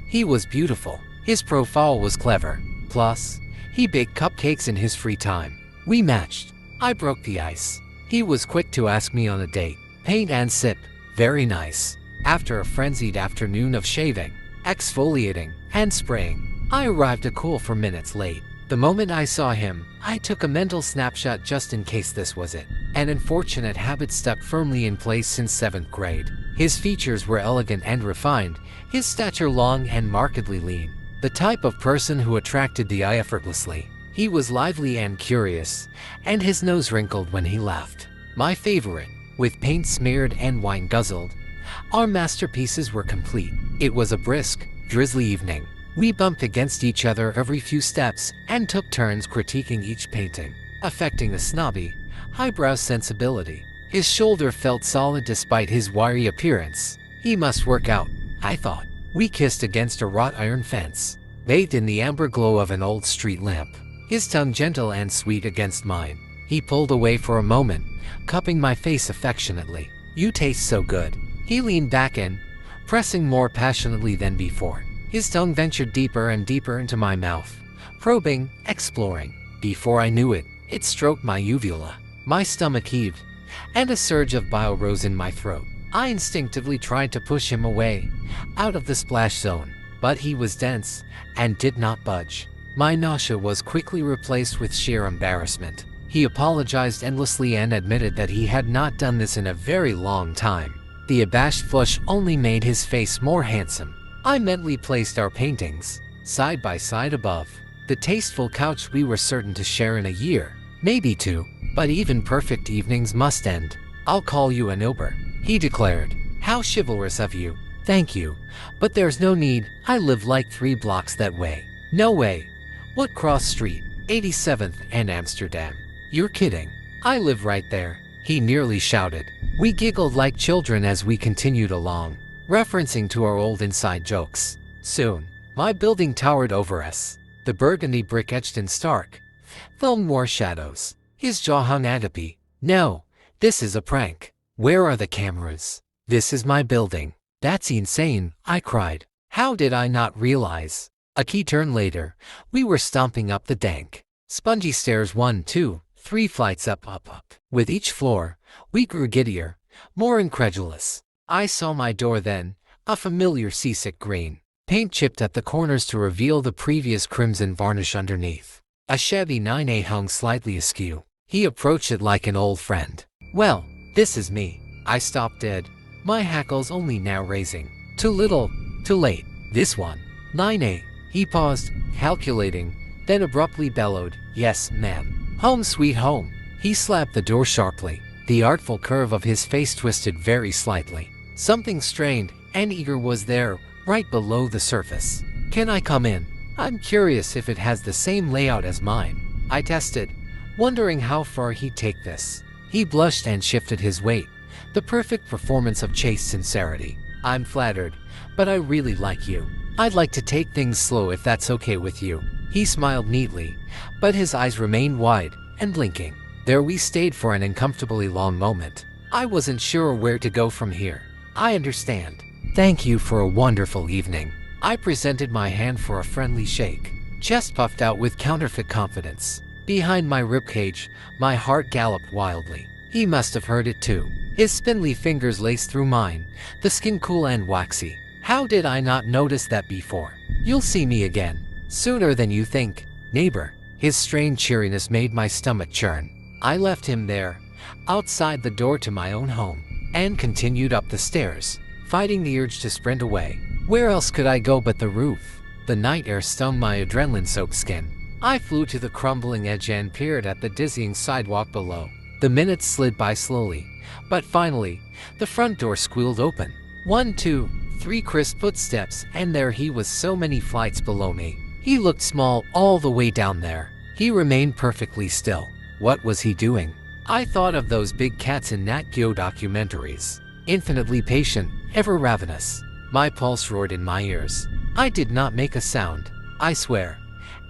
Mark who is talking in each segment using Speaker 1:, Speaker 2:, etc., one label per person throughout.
Speaker 1: He was beautiful. His profile was clever. Plus, he baked cupcakes in his free time. We matched. I broke the ice. He was quick to ask me on a date. Paint and sip. Very nice. After a frenzied afternoon of shaving, exfoliating, and spraying, I arrived a cool 4 minutes late. The moment I saw him, I took a mental snapshot just in case this was it. An unfortunate habit stuck firmly in place since 7th grade. His features were elegant and refined, his stature long and markedly lean. The type of person who attracted the eye effortlessly. He was lively and curious, and his nose wrinkled when he laughed. My favorite, with paint smeared and wine guzzled. Our masterpieces were complete. It was a brisk, drizzly evening. We bumped against each other every few steps and took turns critiquing each painting, affecting a snobby, highbrow sensibility. His shoulder felt solid despite his wiry appearance. He must work out, I thought. We kissed against a wrought iron fence, bathed in the amber glow of an old street lamp. His tongue gentle and sweet against mine. He pulled away for a moment, cupping my face affectionately. "You taste so good." He leaned back in, pressing more passionately than before. His tongue ventured deeper and deeper into my mouth, probing, exploring. Before I knew it, it stroked my uvula. My stomach heaved, and a surge of bile rose in my throat. I instinctively tried to push him away, out of the splash zone, but he was dense and did not budge. My nausea was quickly replaced with sheer embarrassment. He apologized endlessly and admitted that he had not done this in a very long time. The abashed flush only made his face more handsome. I mentally placed our paintings, side by side above the tasteful couch we were certain to share in a year, maybe 2, but even perfect evenings must end. "I'll call you an Uber," he declared. "How chivalrous of you." "Thank you, but there's no need. I live like 3 blocks that way." "No way. What cross street?" 87th and Amsterdam. "You're kidding. I live right there," he nearly shouted. We giggled like children as we continued along, referencing to our old inside jokes. Soon, my building towered over us. The burgundy brick etched in stark, film noir shadows. His jaw hung agape. "No, this is a prank. Where are the cameras? This is my building." "That's insane," I cried. How did I not realize? A key turn later, we were stomping up the dank, spongy stairs 1, 2, 3 flights up. With each floor, we grew giddier, more incredulous. I saw my door then, a familiar seasick green. Paint chipped at the corners to reveal the previous crimson varnish underneath. A Chevy 9A hung slightly askew. He approached it like an old friend. "Well, this is me." I stopped dead, my hackles only now raising. "Too little, too late. This one." 9A. He paused, calculating, then abruptly bellowed, "Yes, ma'am. Home sweet home." He slapped the door sharply. The artful curve of his face twisted very slightly. Something strained and eager was there, right below the surface. "Can I come in? I'm curious if it has the same layout as mine." I tested, wondering how far he'd take this. He blushed and shifted his weight, the perfect performance of chaste sincerity. "I'm flattered, but I really like you. I'd like to take things slow if that's okay with you." He smiled neatly, but his eyes remained wide and blinking. There we stayed for an uncomfortably long moment. I wasn't sure where to go from here. "I understand. Thank you for a wonderful evening." I presented my hand for a friendly shake, chest puffed out with counterfeit confidence. Behind my ribcage, my heart galloped wildly. He must have heard it too. His spindly fingers laced through mine, the skin cool and waxy. How did I not notice that before? "You'll see me again, sooner than you think, neighbor." His strained cheeriness made my stomach churn. I left him there, outside the door to my own home, and continued up the stairs, fighting the urge to sprint away. Where else could I go but the roof? The night air stung my adrenaline-soaked skin. I flew to the crumbling edge and peered at the dizzying sidewalk below. The minutes slid by slowly, but finally, the front door squealed open. 1, 2, 3 crisp footsteps, and there he was, so many flights below me. He looked small all the way down there. He remained perfectly still. What was he doing? I thought of those big cats in Nat Geo documentaries. Infinitely patient, ever ravenous. My pulse roared in my ears. I did not make a sound, I swear.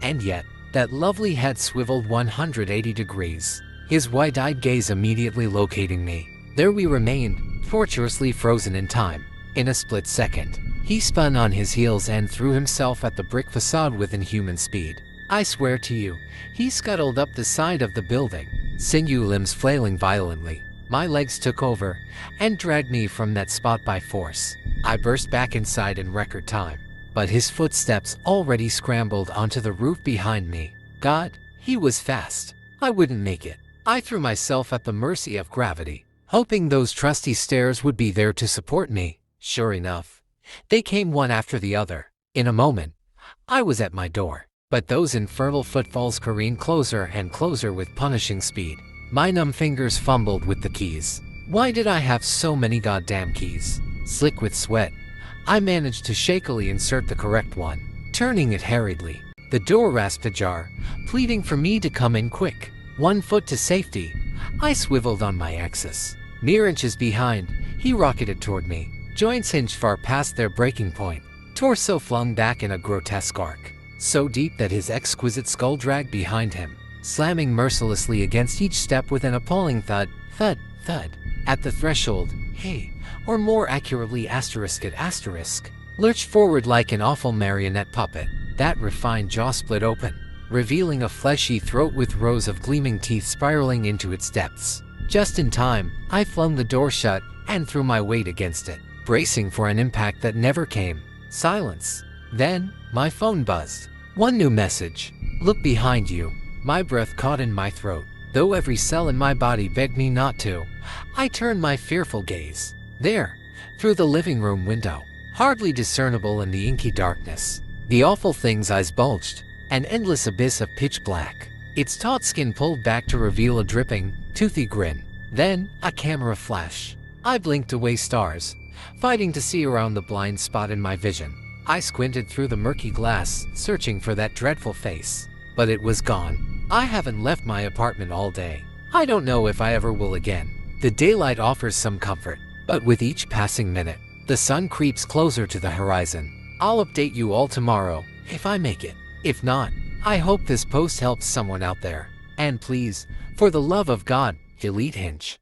Speaker 1: And yet, that lovely head swiveled 180 degrees, his wide-eyed gaze immediately locating me. There we remained, tortuously frozen in time. In a split second, He spun on his heels and threw himself at the brick facade with inhuman speed. I swear to you, he scuttled up the side of the building, sinew limbs flailing violently. My legs took over and dragged me from that spot by force. I burst back inside in record time, but his footsteps already scrambled onto the roof behind me. God, he was fast. I wouldn't make it. I threw myself at the mercy of gravity, hoping those trusty stairs would be there to support me. Sure enough, they came one after the other. In a moment, I was at my door, but those infernal footfalls careened closer and closer with punishing speed. My numb fingers fumbled with the keys. Why did I have so many goddamn keys? Slick with sweat, I managed to shakily insert the correct one, turning it hurriedly. The door rasped ajar, pleading for me to come in quick. 1 foot to safety, I swiveled on my axis. Mere inches behind, he rocketed toward me. Joints hinged far past their breaking point. Torso flung back in a grotesque arc, so deep that his exquisite skull dragged behind him, slamming mercilessly against each step with an appalling thud, thud, thud. At the threshold, he, or more accurately asterisk at asterisk, lurched forward like an awful marionette puppet. That refined jaw split open, revealing a fleshy throat with rows of gleaming teeth spiraling into its depths. Just in time, I flung the door shut and threw my weight against it, bracing for an impact that never came. Silence. Then, my phone buzzed. One new message. Look behind you. My breath caught in my throat, though every cell in my body begged me not to. I turned my fearful gaze. There, through the living room window, hardly discernible in the inky darkness, the awful thing's eyes bulged, an endless abyss of pitch black. Its taut skin pulled back to reveal a dripping, toothy grin. Then, a camera flash. I blinked away stars, fighting to see around the blind spot in my vision. I squinted through the murky glass, searching for that dreadful face. But it was gone. I haven't left my apartment all day. I don't know if I ever will again. The daylight offers some comfort, but with each passing minute, the sun creeps closer to the horizon. I'll update you all tomorrow, if I make it. If not, I hope this post helps someone out there. And please, for the love of God, delete Hinge.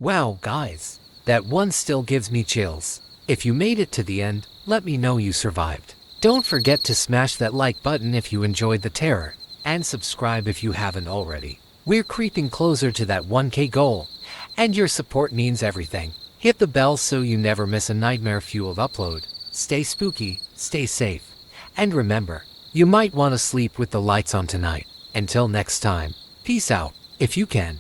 Speaker 1: Wow, guys, that one still gives me chills. If you made it to the end, let me know you survived. Don't forget to smash that like button if you enjoyed the terror, and subscribe if you haven't already. We're creeping closer to that 1K goal, and your support means everything. Hit the bell so you never miss a nightmare-fueled upload. Stay spooky, stay safe, and remember, you might want to sleep with the lights on tonight. Until next time, peace out, if you can.